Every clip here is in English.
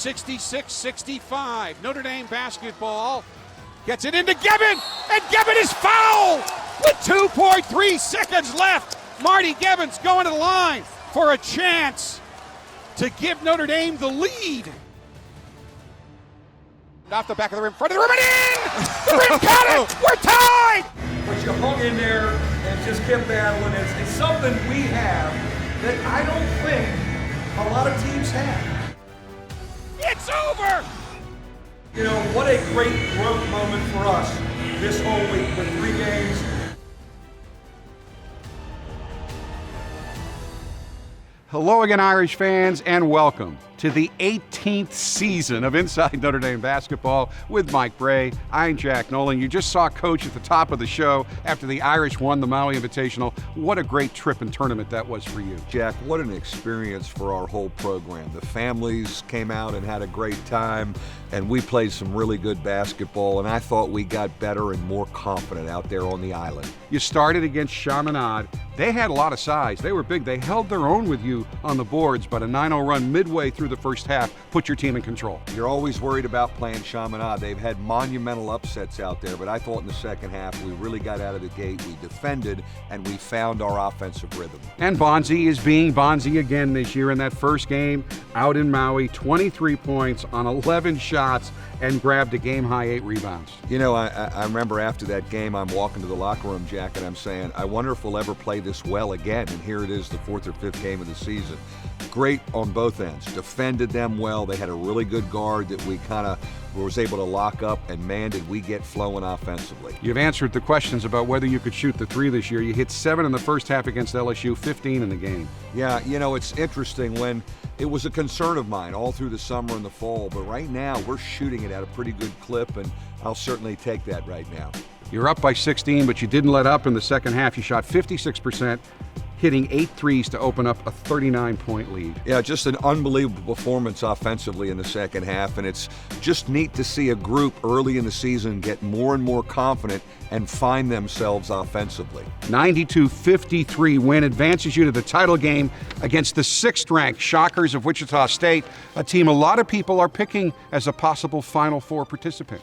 66-65. Notre Dame basketball gets it into Gibbon, and Gibbon is fouled with 2.3 seconds left. Marty Gibbons going to the line for a chance to give Notre Dame the lead. Off the back of the rim, front of the rim, and in! The rim got it! We're tied! But you hung in there and just kept battling. It's something we have that I don't think a lot of teams have. It's over! You know, what a great growth moment for us this whole week with 3 games. Hello again, Irish fans, and welcome to the 18th season of Inside Notre Dame Basketball with Mike Brey. I'm Jack Nolan. You just saw Coach at the top of the show after the Irish won the Maui Invitational. What a great trip and tournament that was for you. Jack, what an experience for our whole program. The families came out and had a great time, and we played some really good basketball, and I thought we got better and more confident out there on the island. You started against Chaminade. They had a lot of size. They were big. They held their own with you on the boards, but a 9-0 run midway through the first half put your team in control. You're always worried about playing Chaminade. They've had monumental upsets out there, but I thought in the second half we really got out of the gate. We defended, and we found our offensive rhythm. And Bonzi is being Bonzi again this year in that first game out in Maui. 23 points on 11 shots and grabbed a game-high 8 rebounds. You know, I remember after that game, I'm walking to the locker room, Jack, and I'm saying, I wonder if we'll ever play this well again. And here it is, the 4th or 5th game of the season. Great on both ends. Defended them well. They had a really good guard that we kind of was able to lock up, and man, did we get flowing offensively. You've answered the questions about whether you could shoot the 3 this year. You hit 7 in the first half against LSU, 15 in the game. Yeah, you know, it's interesting when it was a concern of mine all through the summer and the fall, but right now we're shooting it at a pretty good clip, and I'll certainly take that right now. You're up by 16, but you didn't let up in the second half. You shot 56%, hitting 8 threes to open up a 39-point lead. Yeah, just an unbelievable performance offensively in the second half, and it's just neat to see a group early in the season get more and more confident and find themselves offensively. 92-53 win advances you to the title game against the 6th-ranked Shockers of Wichita State, a team a lot of people are picking as a possible Final Four participant.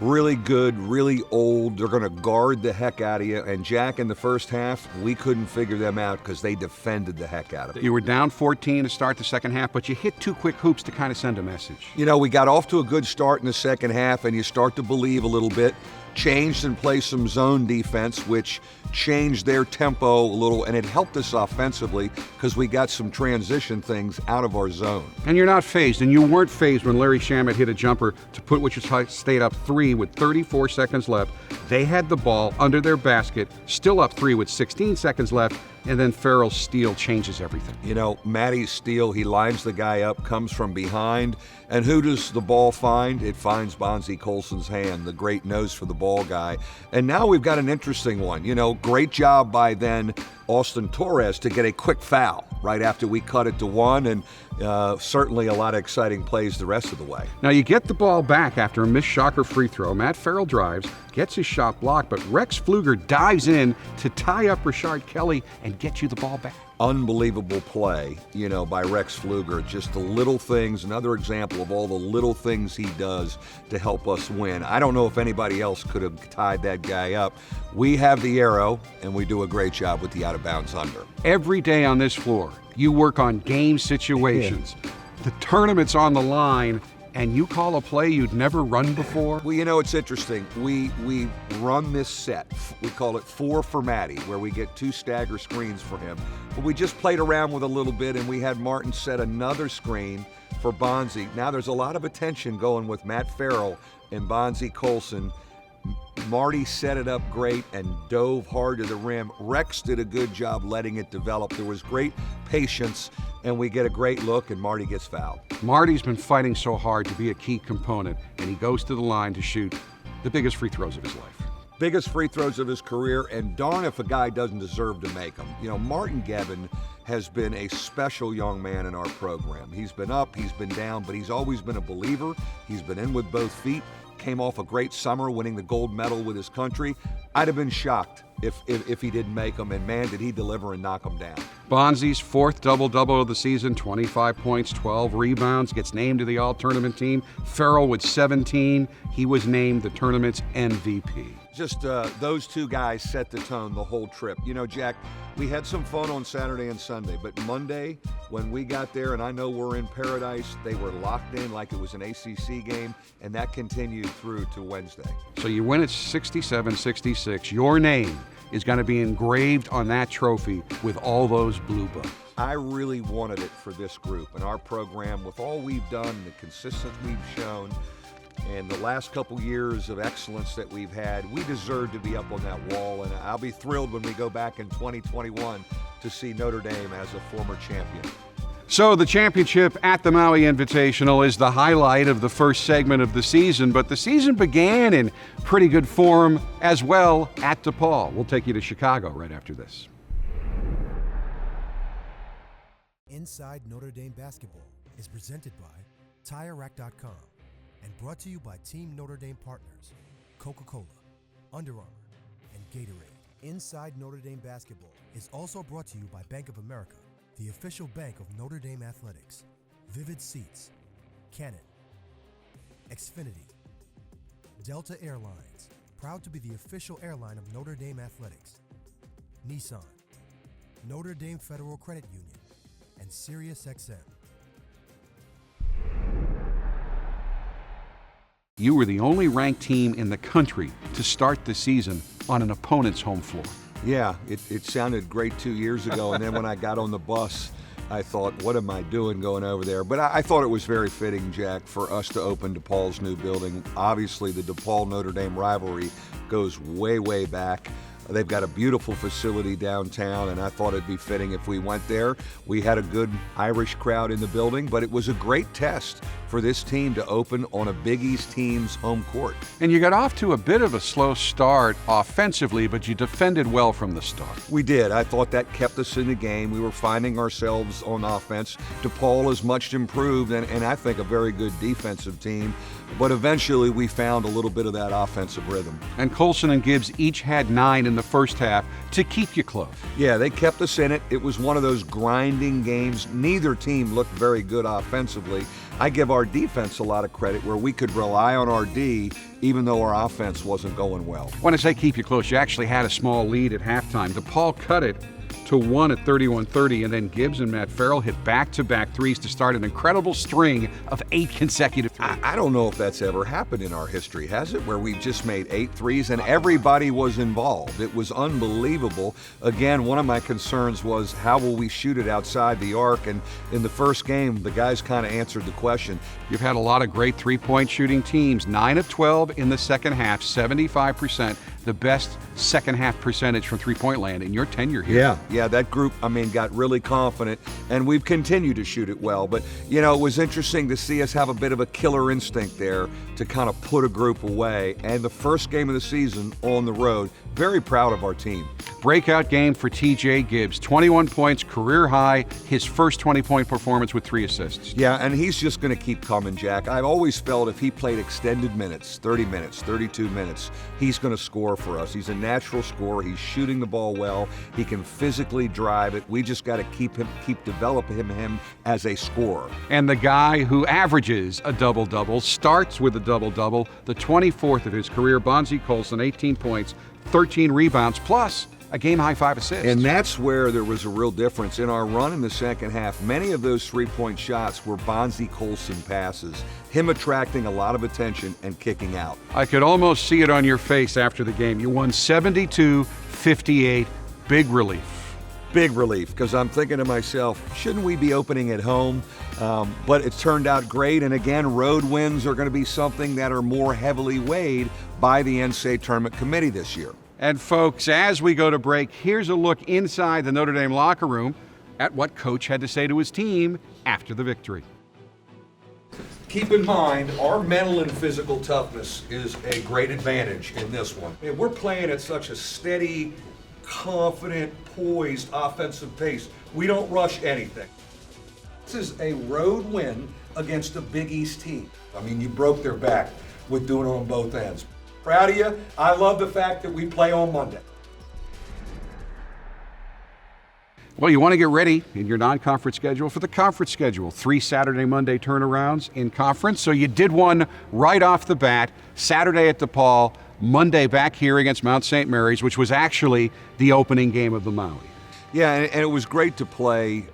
Really good, really old. They're going to guard the heck out of you. And Jack, in the first half, we couldn't figure them out because they defended the heck out of it. You were down 14 to start the second half, but you hit 2 quick hoops to kind of send a message. You know, we got off to a good start in the second half, and you start to believe a little bit. Changed and played some zone defense, which changed their tempo a little, and it helped us offensively because we got some transition things out of our zone. And you're not phased, and you weren't phased when Larry Shamet hit a jumper to put Wichita State up 3 with 34 seconds left. They had the ball under their basket, still up 3 with 16 seconds left, and then Farrell's steal changes everything. You know, Matty's steal, he lines the guy up, comes from behind, and who does the ball find? It finds Bonzi Colson's hand, the great nose for the ball guy. And now we've got an interesting one. You know, great job by then Austin Torres to get a quick foul right after we cut it to 1, and certainly a lot of exciting plays the rest of the way. Now you get the ball back after a missed Shocker free throw. Matt Farrell drives, gets his shot blocked, but Rex Pfluger dives in to tie up Rashard Kelly and get you the ball back. Unbelievable play, you know, by Rex Pfluger. Just the little things, another example of all the little things he does to help us win. I don't know if anybody else could have tied that guy up. We have the arrow, and we do a great job with the out-of-bounds under. Every day on this floor, you work on game situations. The tournament's on the line, and you call a play you'd never run before? Well, you know, it's interesting. We run this set. We call it 4 for Matty, where we get 2 stagger screens for him. But we just played around with a little bit, and we had Martin set another screen for Bonzi. Now there's a lot of attention going with Matt Farrell and Bonzi Colson. Marty set it up great and dove hard to the rim. Rex did a good job letting it develop. There was great patience, and we get a great look, and Marty gets fouled. Marty's been fighting so hard to be a key component, and he goes to the line to shoot the biggest free throws of his life. Biggest free throws of his career, and darn if a guy doesn't deserve to make them. You know, Martin Gevin has been a special young man in our program. He's been up, he's been down, but he's always been a believer. He's been in with both feet. Came off a great summer winning the gold medal with his country. I'd have been shocked if he didn't make them, and man, did he deliver and knock them down. Bonzi's fourth double-double of the season, 25 points, 12 rebounds, gets named to the all-tournament team. Farrell with 17. He was named the tournament's MVP. Just those two guys set the tone the whole trip. You know, Jack, we had some fun on Saturday and Sunday, but Monday, when we got there, and I know we're in paradise, they were locked in like it was an ACC game, and that continued through to Wednesday. So you win at 67-66. Your name is going to be engraved on that trophy with all those blue buttons. I really wanted it for this group and our program with all we've done, the consistency we've shown, and the last couple years of excellence that we've had. We deserve to be up on that wall, and I'll be thrilled when we go back in 2021 to see Notre Dame as a former champion. So the championship at the Maui Invitational is the highlight of the first segment of the season, but the season began in pretty good form as well at DePaul. We'll take you to Chicago right after this. Inside Notre Dame Basketball is presented by TireRack.com and brought to you by Team Notre Dame partners, Coca-Cola, Under Armour, and Gatorade. Inside Notre Dame Basketball is also brought to you by Bank of America, the official bank of Notre Dame Athletics, Vivid Seats, Canon, Xfinity, Delta Airlines, proud to be the official airline of Notre Dame Athletics, Nissan, Notre Dame Federal Credit Union, and SiriusXM. You were the only ranked team in the country to start the season on an opponent's home floor. Yeah, it sounded great 2 years ago, and then when I got on the bus, I thought, what am I doing going over there? But I thought it was very fitting, Jack, for us to open DePaul's new building. Obviously, the DePaul-Notre Dame rivalry goes way, way back. They've got a beautiful facility downtown, and I thought it'd be fitting if we went there. We had a good Irish crowd in the building, but it was a great test for this team to open on a Big East team's home court. And you got off to a bit of a slow start offensively, but you defended well from the start. We did. I thought that kept us in the game. We were finding ourselves on offense. DePaul is much improved, and I think a very good defensive team. But eventually we found a little bit of that offensive rhythm. And Colson and Gibbs each had 9 in the first half to keep you close. Yeah, they kept us in it. It was one of those grinding games. Neither team looked very good offensively. I give our defense a lot of credit where we could rely on our D even though our offense wasn't going well. When I say keep you close, you actually had a small lead at halftime. DePaul cut it to 1 at 31-30, and then Gibbs and Matt Farrell hit back-to-back threes to start an incredible string of 8 consecutive threes. I don't know if that's ever happened in our history, has it? Where we just made 8 threes and everybody was involved. It was unbelievable. Again, one of my concerns was how will we shoot it outside the arc? And in the first game, the guys kind of answered the question. You've had a lot of great three-point shooting teams. 9 of 12 in the second half, 75%. The best second half percentage from three-point land in your tenure here. Yeah, that group, got really confident, and we've continued to shoot it well. But, it was interesting to see us have a bit of a killer instinct there to kind of put a group away. And the first game of the season on the road, very proud of our team. Breakout game for TJ Gibbs, 21 points, career high, his first 20-point performance with 3 assists. Yeah, and he's just going to keep coming, Jack. I've always felt if he played extended minutes, 30 minutes, 32 minutes, he's going to score for us. He's a natural scorer. He's shooting the ball well. He can physically drive it. We just got to keep developing him as a scorer. And the guy who averages a double-double, starts with a double-double, the 24th of his career, Bonzi Colson, 18 points, 13 rebounds, plus a game-high 5 assists. And that's where there was a real difference. In our run in the second half, many of those three-point shots were Bonzi Colson passes, him attracting a lot of attention and kicking out. I could almost see it on your face after the game. You won 72-58, big relief. Big relief, because I'm thinking to myself, shouldn't we be opening at home? But it turned out great, and again, road wins are going to be something that are more heavily weighed by the NCAA Tournament Committee this year. And folks, as we go to break, here's a look inside the Notre Dame locker room at what Coach had to say to his team after the victory. Keep in mind, our mental and physical toughness is a great advantage in this one. And we're playing at such a steady, confident, poised offensive pace. We don't rush anything. This is a road win against a Big East team. You broke their back with doing it on both ends. Proud of you. I love the fact that we play on Monday. Well, you want to get ready in your non-conference schedule for the conference schedule. 3 Saturday, Monday turnarounds in conference. So you did one right off the bat, Saturday at DePaul, Monday back here against Mount St. Mary's, which was actually the opening game of the Maui. Yeah, and it was great to play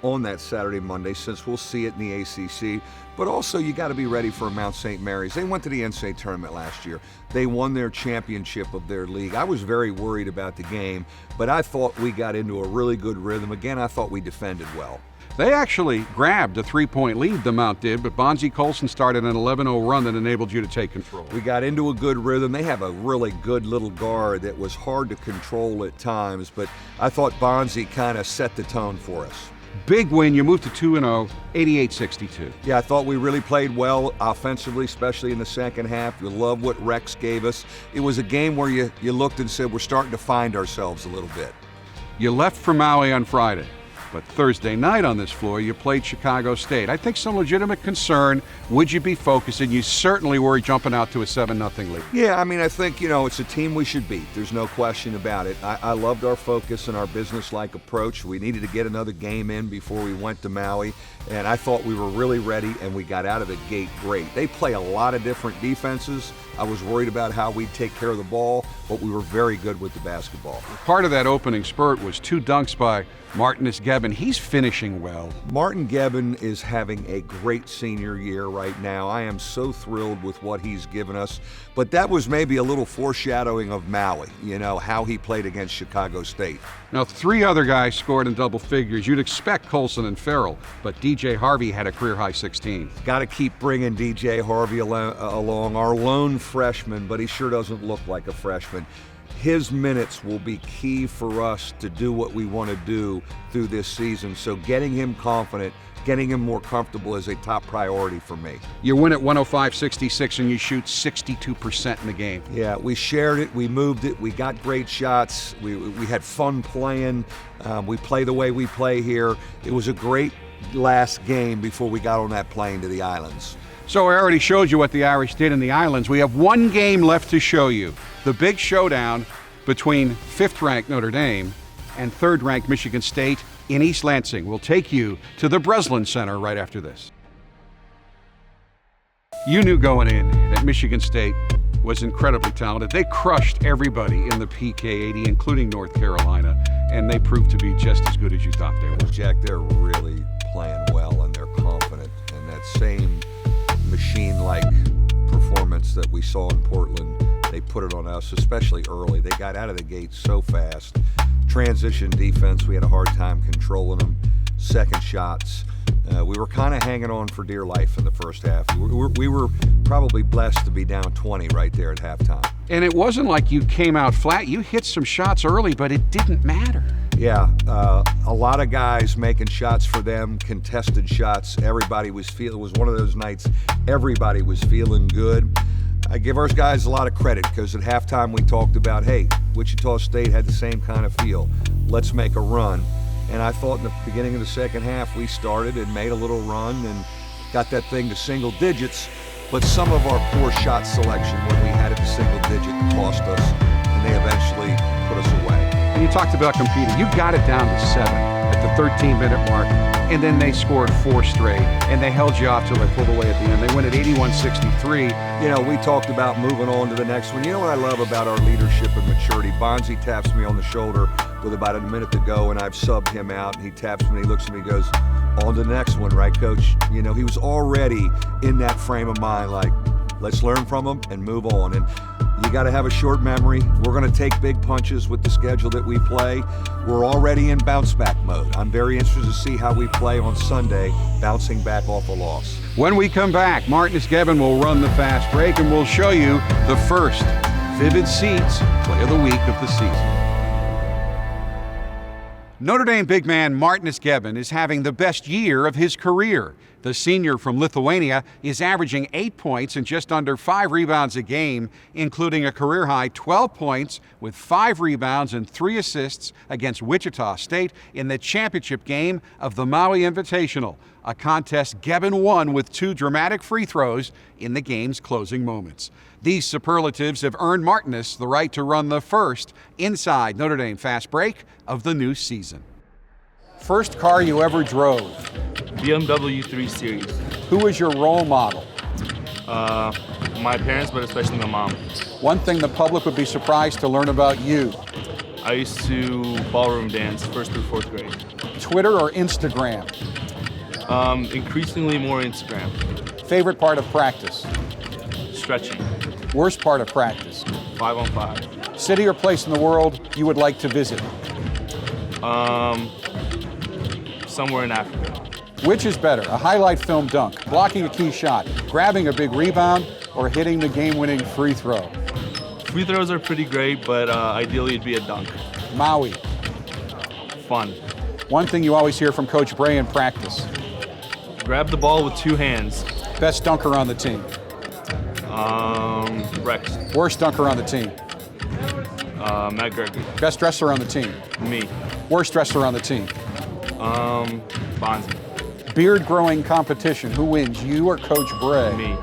on that Saturday, Monday, since we'll see it in the ACC. But also, you got to be ready for Mount St. Mary's. They went to the NCAA tournament last year. They won their championship of their league. I was very worried about the game, but I thought we got into a really good rhythm. Again, I thought we defended well. They actually grabbed a 3-point lead, the Mount did, but Bonzie Colson started an 11-0 run that enabled you to take control. We got into a good rhythm. They have a really good little guard that was hard to control at times, but I thought Bonzie kind of set the tone for us. Big win, you moved to 2-0, 88-62. Yeah, I thought we really played well offensively, especially in the second half. You love what Rex gave us. It was a game where you looked and said, we're starting to find ourselves a little bit. You left for Maui on Friday, but Thursday night on this floor, you played Chicago State. I think some legitimate concern, would you be focused? And you certainly were jumping out to a 7-0 lead. Yeah, I mean, I think, it's a team we should beat. There's no question about it. I loved our focus and our business-like approach. We needed to get another game in before we went to Maui, and I thought we were really ready, and we got out of the gate great. They play a lot of different defenses. I was worried about how we'd take care of the ball, but we were very good with the basketball. Part of that opening spurt was 2 dunks by Martinus Gebbin. He's finishing well. Martin Gebbin is having a great senior year right now. I am so thrilled with what he's given us. But that was maybe a little foreshadowing of Maui, how he played against Chicago State. Now, 3 other guys scored in double figures. You'd expect Colson and Farrell, but DJ Harvey had a career-high 16. Got to keep bringing DJ Harvey along, our lone freshman, but he sure doesn't look like a freshman. His minutes will be key for us to do what we want to do through this season. So getting him confident, getting him more comfortable is a top priority for me. You win at 105-66 and you shoot 62% in the game. Yeah, we shared it, we moved it, we got great shots, we had fun playing, we play the way we play here. It was a great last game before we got on that plane to the islands. So I already showed you what the Irish did in the islands. We have one game left to show you. The big showdown between 5th-ranked Notre Dame and 3rd-ranked Michigan State in East Lansing. We'll take you to the Breslin Center right after this. You knew going in that Michigan State was incredibly talented. They crushed everybody in the PK80, including North Carolina, and they proved to be just as good as you thought they were. Jack, they're really playing well and they're confident, and that same machine-like performance that we saw in Portland, they put it on us, especially early. They got out of the gate so fast. Transition defense, we had a hard time controlling them. Second shots, we were kind of hanging on for dear life in the first half. We were probably blessed to be down 20 right there at halftime. And it wasn't like you came out flat. You hit some shots early, but it didn't matter. Yeah, a lot of guys making shots for them, contested shots. Everybody was feeling, it was one of those nights everybody was feeling good. I give our guys a lot of credit because at halftime we talked about, hey, Wichita State had the same kind of feel. Let's make a run. And I thought in the beginning of the second half we started and made a little run and got that thing to single digits. But some of our poor shot selection when we had it to single digit cost us, and they eventually put us away. And you talked about competing. You got it down to 7 at the 13-minute mark, and then they scored 4 straight, and they held you off till they pulled away at the end. They win at 81-63. We talked about moving on to the next one. You know what I love about our leadership and maturity? Bonzie taps me on the shoulder with about a minute to go, and I've subbed him out, and he taps me, and he looks at me and goes, on to the next one, right, Coach? He was already in that frame of mind, like, let's learn from him and move on. And you got to have a short memory. We're going to take big punches with the schedule that we play. We're already in bounce back mode. I'm very interested to see how we play on Sunday, bouncing back off a loss. When we come back, Martinus Gebbin will run the fast break and we'll show you the first Vivid Seats Play of the Week of the season. Notre Dame big man Martinus Gebbin is having the best year of his career. The senior from Lithuania is averaging 8 points and just under 5 rebounds a game, including a career-high 12 points with 5 rebounds and 3 assists against Wichita State in the championship game of the Maui Invitational, a contest Gebbin won with 2 dramatic free throws in the game's closing moments. These superlatives have earned Martinus the right to run the first Inside Notre Dame Fast Break of the new season. First car you ever drove? BMW 3 Series. Who was your role model? My parents, but especially my mom. One thing the public would be surprised to learn about you. I used to ballroom dance 1st through 4th grade. Twitter or Instagram? Increasingly more Instagram. Favorite part of practice? Stretching. Worst part of practice? 5-on-5. City or place in the world you would like to visit? Somewhere in Africa. Which is better, a highlight film dunk, blocking a key shot, grabbing a big rebound, or hitting the game-winning free throw? Free throws are pretty great, but ideally it'd be a dunk. Maui. Fun. One thing you always hear from Coach Brey in practice. Grab the ball with 2 hands. Best dunker on the team. Rex. Worst dunker on the team. Matt Gregory. Best dresser on the team. Me. Worst dresser on the team. Bonzi. Beard growing competition. Who wins, you or Coach Brey? Me.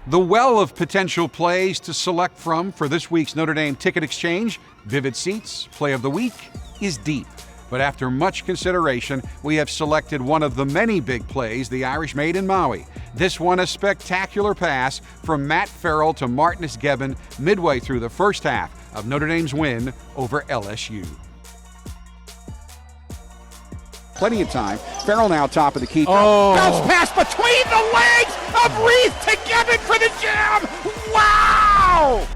The well of potential plays to select from for this week's Notre Dame Ticket Exchange, Vivid Seats, Play of the Week, is deep. But after much consideration, we have selected one of the many big plays the Irish made in Maui. This one, a spectacular pass from Matt Farrell to Martinus Gebben midway through the first half of Notre Dame's win over LSU. Plenty of time. Farrell now top of the key. Bounce pass between the legs of Reith to Gebben for the jam. Wow!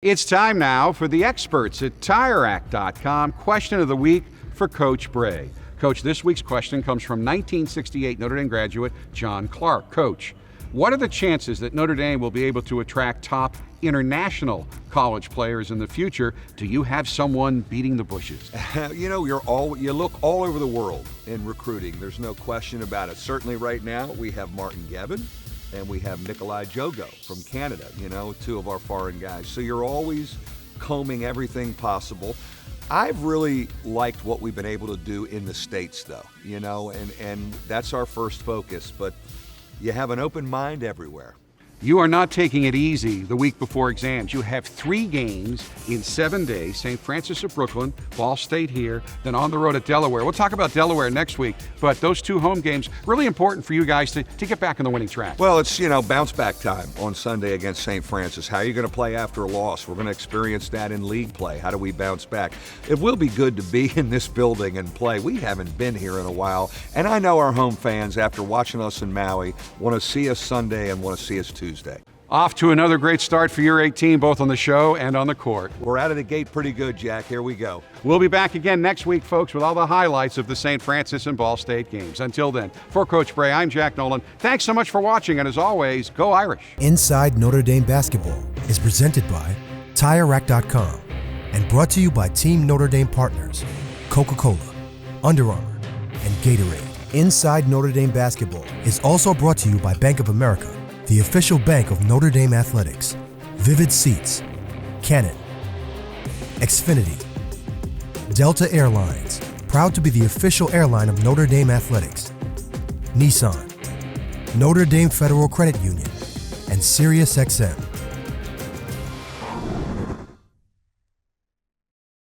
It's time now for the experts at TireRack.com question of the week for Coach Brey. Coach, this week's question comes from 1968 Notre Dame graduate John Clark. Coach, what are the chances that Notre Dame will be able to attract top international college players in the future? Do you have someone beating the bushes? You know, you look all over the world in recruiting. There's no question about it. Certainly right now we have Martin Gebben and we have Nikolai Jogo from Canada, you know, 2 of our foreign guys. So you're always combing everything possible. I've really liked what we've been able to do in the States though, you know, and that's our first focus, but you have an open mind everywhere. You are not taking it easy the week before exams. You have 3 games in 7 days, St. Francis of Brooklyn, Ball State here, then on the road at Delaware. We'll talk about Delaware next week, but those 2 home games, really important for you guys to get back on the winning track. Well, it's, you know, bounce back time on Sunday against St. Francis. How are you going to play after a loss? We're going to experience that in league play. How do we bounce back? It will be good to be in this building and play. We haven't been here in a while, and I know our home fans, after watching us in Maui, want to see us Sunday and want to see us Tuesday. Off to another great start for your 18, both on the show and on the court. We're out of the gate pretty good, Jack. Here we go. We'll be back again next week, folks, with all the highlights of the St. Francis and Ball State games. Until then, for Coach Brey, I'm Jack Nolan. Thanks so much for watching, and as always, go Irish. Inside Notre Dame Basketball is presented by TireRack.com and brought to you by Team Notre Dame partners Coca-Cola, Under Armour, and Gatorade. Inside Notre Dame Basketball is also brought to you by Bank of America, the official bank of Notre Dame Athletics, Vivid Seats, Canon, Xfinity, Delta Airlines, proud to be the official airline of Notre Dame Athletics, Nissan, Notre Dame Federal Credit Union, and SiriusXM.